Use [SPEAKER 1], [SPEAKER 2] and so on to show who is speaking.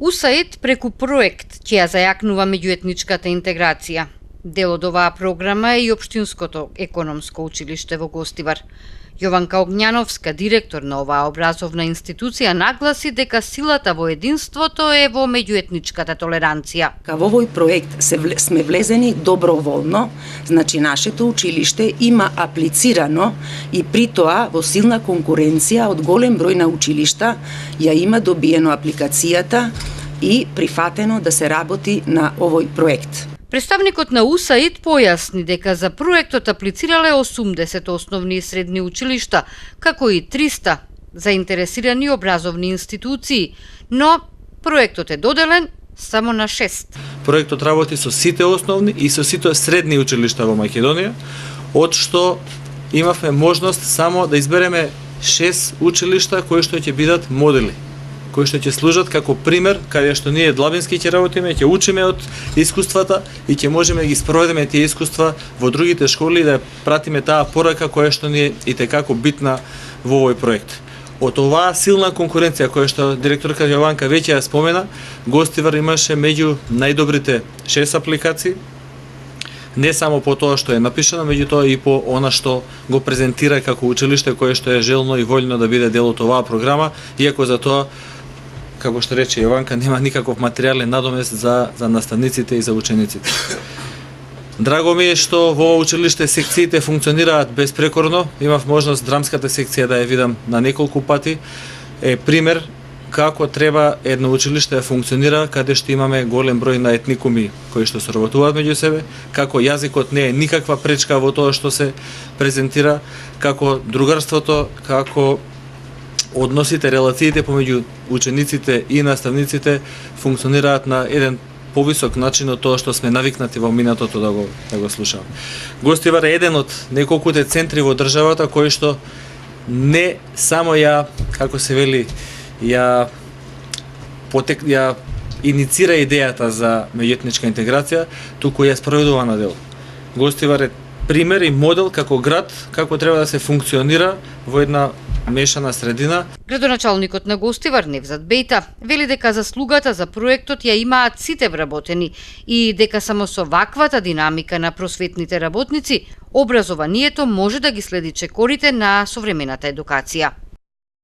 [SPEAKER 1] УСАИД преку проект ќе ја зајакнува меѓуетничката интеграција. Дел од оваа програма е и Општинското економско училиште во Гостивар. Јованка Огњановска, директор на оваа образовна институција, нагласи дека силата во единството е во меѓуетничката толеранција.
[SPEAKER 2] Во овој проект сме влезени доброволно, значи нашето училиште има аплицирано и при тоа во силна конкуренција од голем број на училишта ја има добиено апликацијата и прифатено да се работи на овој проект.
[SPEAKER 1] Представникот на УСАИД појасни дека за проектот аплицирале 80 основни и средни училишта, како и 300 заинтересирани образовни институции, но проектот е доделен само на 6.
[SPEAKER 3] Проектот работи со сите основни и со сите средни училишта во Македонија, од што имавме можност само да избереме 6 училишта кои што ќе бидат модели, кои што ќе служат како пример, каде што ние длабински ќе работиме, ќе учиме од искуствата и ќе можеме да ги спроведеме тие искуства во другите школи и да пратиме таа порака која што ни е итекако битна во овој проект. Од оваа силна конкуренција која што директорка Јованка веќе ја спомена, Гостивар имаше меѓу најдобрите 6 апликации, не само по тоа што е напишано, меѓутоа и по она што го презентира како училиште кое што е желно и вољно да биде дел од оваа програма, иако за тоа, како што рече Јованка, нема никаков материјален надомест за наставниците и за учениците. Драго ми е што во училиште секциите функционираат безпрекорно. Имав можност драмската секција да ја видам на неколку пати. Е пример како треба едно училиште да функционира каде што имаме голем број на етникуми кои што соработуваат меѓу себе, како јазикот не е никаква пречка во тоа што се презентира, како другарството, како односите, релациите помеѓу учениците и наставниците функционираат на еден повисок начин од тоа што сме навикнати во минатото да го слушаме. Гостивар е еден од неколкуте центри во државата кои што не само како се вели, ја иницира идејата за меѓуетничка интеграција, туку ја спроведува на дело. Гостивар е пример и модел како град, како треба да се функционира во една мешана средина.
[SPEAKER 1] Градоначалникот на Гостивар, Невзат Бејта, вели дека заслугата за проектот ја имаат сите вработени и дека само со ваквата динамика на просветните работници, образованието може да ги следи чекорите на современата едукација.